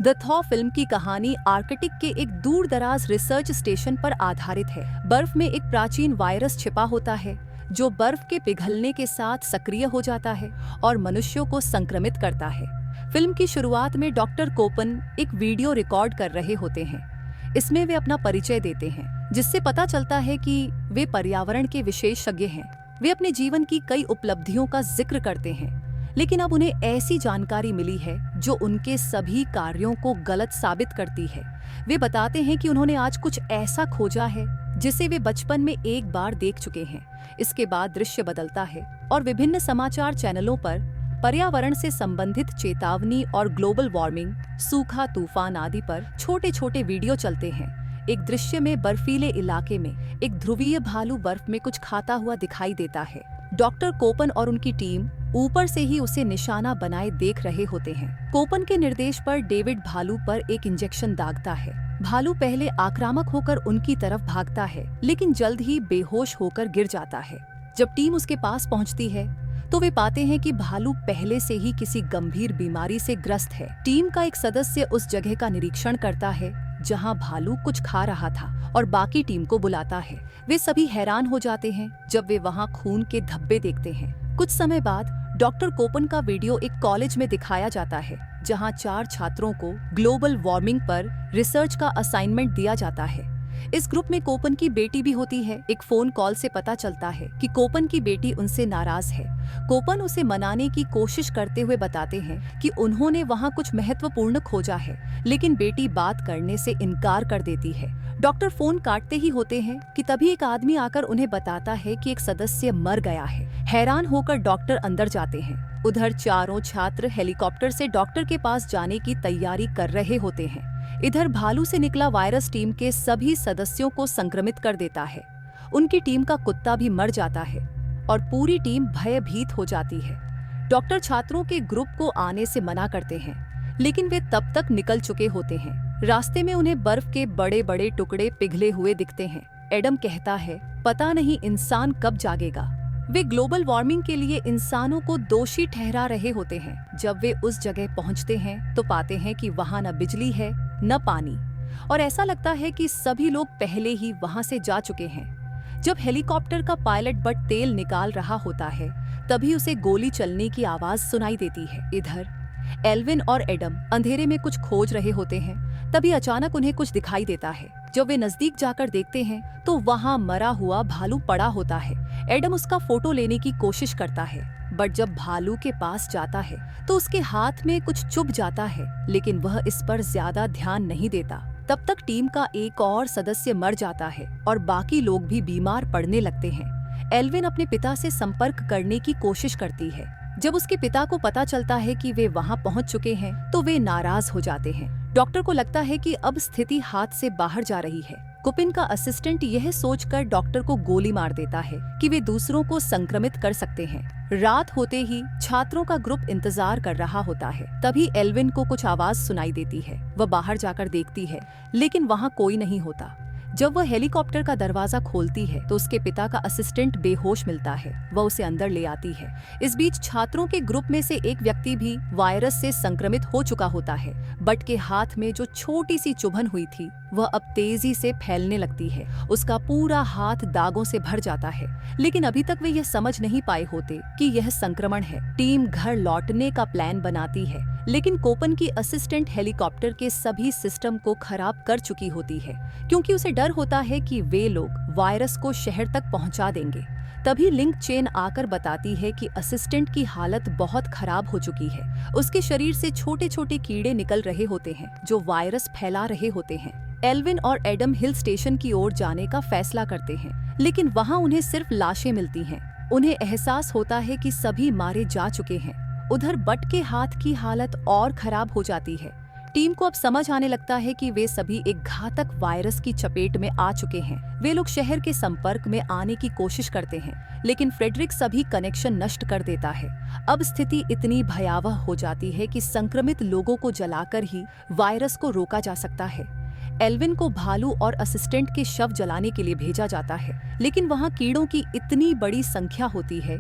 The thaw film की कहानी Arctic के एक दूर दराज रिसर्च स्टेशन पर आधारित है। बर्फ में एक प्राचीन वायरस छिपा होता है जो बर्फ के पिघलने के साथ सक्रिय हो जाता है और मनुष्यों को संक्रमित करता है। फिल्म की शुरुआत में डॉक्टर कोपन एक वीडियो रिकॉर्ड कर रहे होते हैं। इसमें वे अपना परिचय देते हैं, जिससे पता चलता है कि वे पर्यावरण के विशेषज्ञ हैं। वे अपने जीवन की कई उपलब्धियों का जिक्र करते हैं, लेकिन अब उन्हें ऐसी जानकारी मिली है जो उनके सभी कार्यों को गलत साबित करती है। वे बताते हैं कि उन्होंने आज कुछ ऐसा खोजा है जिसे वे बचपन में एक बार देख चुके हैं। इसके बाद दृश्य बदलता है और विभिन्न समाचार चैनलों पर पर्यावरण से संबंधित चेतावनी और ग्लोबल वार्मिंग, सूखा, तूफान आदि पर छोटे छोटे वीडियो चलते हैं। एक दृश्य में बर्फीले इलाके में एक ध्रुवीय भालू बर्फ में कुछ खाता हुआ दिखाई देता है। डॉक्टर कोपन और उनकी टीम ऊपर से ही उसे निशाना बनाए देख रहे होते हैं। कोपन के निर्देश पर डेविड भालू पर एक इंजेक्शन दागता है। भालू पहले आक्रामक होकर उनकी तरफ भागता है, लेकिन जल्द ही बेहोश होकर गिर जाता है। जब टीम उसके पास पहुंचती है तो वे पाते हैं कि भालू पहले से ही किसी गंभीर बीमारी से ग्रस्त है। टीम का एक सदस्य उस जगह का निरीक्षण करता है जहां भालू कुछ खा रहा था और बाकी टीम को बुलाता है। वे सभी हैरान हो जाते हैं जब वे वहां खून के धब्बे देखते हैं। कुछ समय बाद डॉक्टर कोपन का वीडियो एक कॉलेज में दिखाया जाता है, जहां 4 छात्रों को ग्लोबल वार्मिंग पर रिसर्च का असाइनमेंट दिया जाता है। इस ग्रुप में कोपन की बेटी भी होती है। एक फोन कॉल से पता चलता है कि कोपन की बेटी उनसे नाराज है। कोपन उसे मनाने की कोशिश करते हुए बताते हैं कि उन्होंने वहां कुछ महत्वपूर्ण खोजा है, लेकिन बेटी बात करने से इनकार कर देती है। डॉक्टर फोन काटते ही होते हैं कि तभी एक आदमी आकर उन्हें बताता है कि एक सदस्य मर गया है। हैरान होकर डॉक्टर अंदर जाते हैं। उधर चारों छात्र हेलीकॉप्टर से डॉक्टर के पास जाने की तैयारी कर रहे होते हैं। इधर भालू से निकला वायरस टीम के सभी सदस्यों को संक्रमित कर देता है। उनकी टीम का कुत्ता भी मर जाता है और पूरी टीम भयभीत हो जाती है। डॉक्टर छात्रों के ग्रुप को आने से मना करते हैं, लेकिन वे तब तक निकल चुके होते हैं। रास्ते में उन्हें बर्फ के बड़े बड़े टुकड़े पिघले हुए दिखते हैं। एडम कहता है, पता नहीं इंसान कब जागेगा। वे ग्लोबल वार्मिंग के लिए इंसानों को दोषी ठहरा रहे होते हैं। जब वे उस जगह पहुंचते हैं तो पाते हैं कि वहां न बिजली है न पानी, और ऐसा लगता है कि सभी लोग पहले ही वहां से जा चुके हैं। जब हेलीकॉप्टर का पायलट बट तेल निकाल रहा होता है, तभी उसे गोली चलने की आवाज सुनाई देती है। इधर एल्विन और एडम अंधेरे में कुछ खोज रहे होते हैं। तभी अचानक उन्हें कुछ दिखाई देता है। जब वे नजदीक जाकर देखते हैं तो वहां मरा हुआ भालू पड़ा होता है। एडम उसका फोटो लेने की कोशिश करता है, बट जब भालू के पास जाता है तो उसके हाथ में कुछ चुभ जाता है, लेकिन वह इस पर ज्यादा ध्यान नहीं देता। तब तक टीम का एक और सदस्य मर जाता है और बाकी लोग भी बीमार पड़ने लगते हैं। एल्विन अपने पिता से संपर्क करने की कोशिश करती है। जब उसके पिता को पता चलता है कि वे वहां पहुंच चुके हैं तो वे नाराज हो जाते हैं। डॉक्टर को लगता है कि अब स्थिति हाथ से बाहर जा रही है। कोपिन का असिस्टेंट यह सोचकर डॉक्टर को गोली मार देता है कि वे दूसरों को संक्रमित कर सकते हैं। रात होते ही छात्रों का ग्रुप इंतजार कर रहा होता है। तभी एल्विन को कुछ आवाज सुनाई देती है। वह बाहर जाकर देखती है, लेकिन वहां कोई नहीं होता। जब वह हेलीकॉप्टर का दरवाजा खोलती है तो उसके पिता का असिस्टेंट बेहोश मिलता है। वह उसे अंदर ले आती है। इस बीच छात्रों के ग्रुप में से एक व्यक्ति भी वायरस से संक्रमित हो चुका होता है। बट के हाथ में जो छोटी सी चुभन हुई थी वह अब तेजी से फैलने लगती है। उसका पूरा हाथ दागों से भर जाता है, लेकिन अभी तक वे यह समझ नहीं पाए होते कि यह संक्रमण है। टीम घर लौटने का प्लान बनाती है, लेकिन कोपन की असिस्टेंट हेलीकॉप्टर के सभी सिस्टम को खराब कर चुकी होती है, क्योंकि उसे डर होता है कि वे लोग वायरस को शहर तक पहुंचा देंगे। तभी लिंक चेन आकर बताती है कि असिस्टेंट की हालत बहुत खराब हो चुकी है। उसके शरीर से छोटे छोटे कीड़े निकल रहे होते हैं जो वायरस फैला रहे होते हैं। एल्विन और एडम हिल स्टेशन की ओर जाने का फैसला करते हैं, लेकिन वहां उन्हें सिर्फ लाशें मिलती हैं। उन्हें एहसास होता है कि सभी मारे जा चुके हैं। उधर बट के हाथ की हालत और खराब हो जाती है। टीम को अब समझ आने लगता है कि वे सभी एक घातक वायरस की चपेट में आ चुके हैं। वे लोग शहर के संपर्क में आने की कोशिश करते हैं, लेकिन फ्रेडरिक सभी कनेक्शन नष्ट कर देता है। अब स्थिति इतनी भयावह हो जाती है कि संक्रमित लोगों को जलाकर ही वायरस को रोका जा सकता है। एल्विन को भालू और असिस्टेंट के शव जलाने के लिए भेजा जाता है, लेकिन वहां कीड़ों की इतनी बड़ी संख्या होती है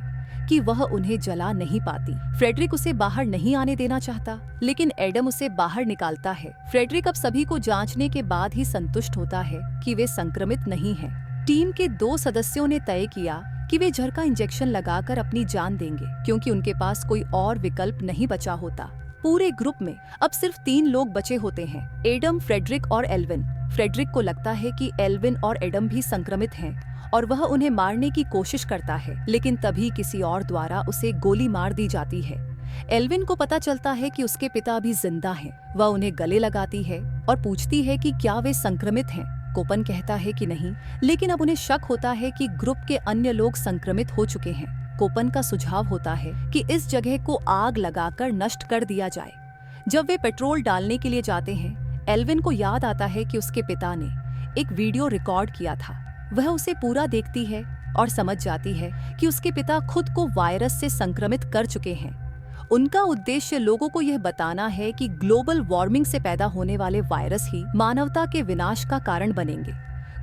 कि वह उन्हें जला नहीं पाती। फ्रेडरिक उसे बाहर नहीं आने देना चाहता, लेकिन एडम उसे बाहर निकालता है। फ्रेडरिक अब सभी को जांचने के बाद ही संतुष्ट होता है कि वे संक्रमित नहीं हैं। टीम के 2 सदस्यों ने तय किया कि वे जहर का इंजेक्शन लगाकर अपनी जान देंगे, क्योंकि उनके पास कोई और विकल्प नहीं बचा होता। पूरे ग्रुप में अब सिर्फ 3 लोग बचे होते हैं, एडम, फ्रेडरिक और एल्विन। फ्रेडरिक को लगता है कि एल्विन और एडम भी संक्रमित हैं और वह उन्हें मारने की कोशिश करता है, लेकिन तभी किसी और द्वारा उसे गोली मार दी जाती है। एल्विन को पता चलता है कि उसके पिता अभी जिंदा हैं। वह उन्हें गले लगाती है और पूछती है कि क्या वे संक्रमित हैं। कोपन कहता है कि नहीं, लेकिन अब उन्हें शक होता है कि ग्रुप के अन्य लोग संक्रमित हो चुके हैं। कोपन का सुझाव होता है कि इस जगह को आग लगाकर नष्ट कर दिया जाए। जब वे पेट्रोल डालने के लिए जाते हैं, एल्विन को याद आता है कि उसके पिता ने एक वीडियो रिकॉर्ड किया था। वह उसे पूरा देखती है और समझ जाती है कि उसके पिता खुद को वायरस से संक्रमित कर चुके हैं। उनका उद्देश्य लोगों को यह बताना है कि ग्लोबल वार्मिंग से पैदा होने वाले वायरस ही मानवता के विनाश का कारण बनेंगे।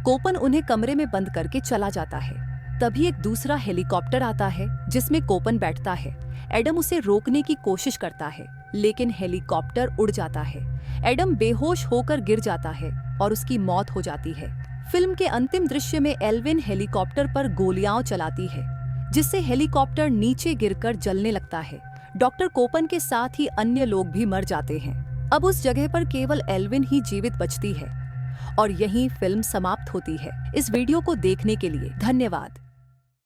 कोपन उन्हें कमरे में बंद करके चला जाता है। तभी एक दूसरा हेलीकॉप्टर आता है जिसमें कोपन बैठता है। एडम उसे रोकने की कोशिश करता है, लेकिन हेलीकॉप्टर उड़ जाता है। एडम बेहोश होकर गिर जाता है और उसकी मौत हो जाती है। फिल्म के अंतिम दृश्य में एल्विन हेलीकॉप्टर पर गोलियां चलाती है, जिससे हेलीकॉप्टर नीचे गिरकर जलने लगता है। डॉक्टर कोपन के साथ ही अन्य लोग भी मर जाते हैं। अब उस जगह पर केवल एल्विन ही जीवित बचती है और यहीं फिल्म समाप्त होती है। इस वीडियो को देखने के लिए धन्यवाद।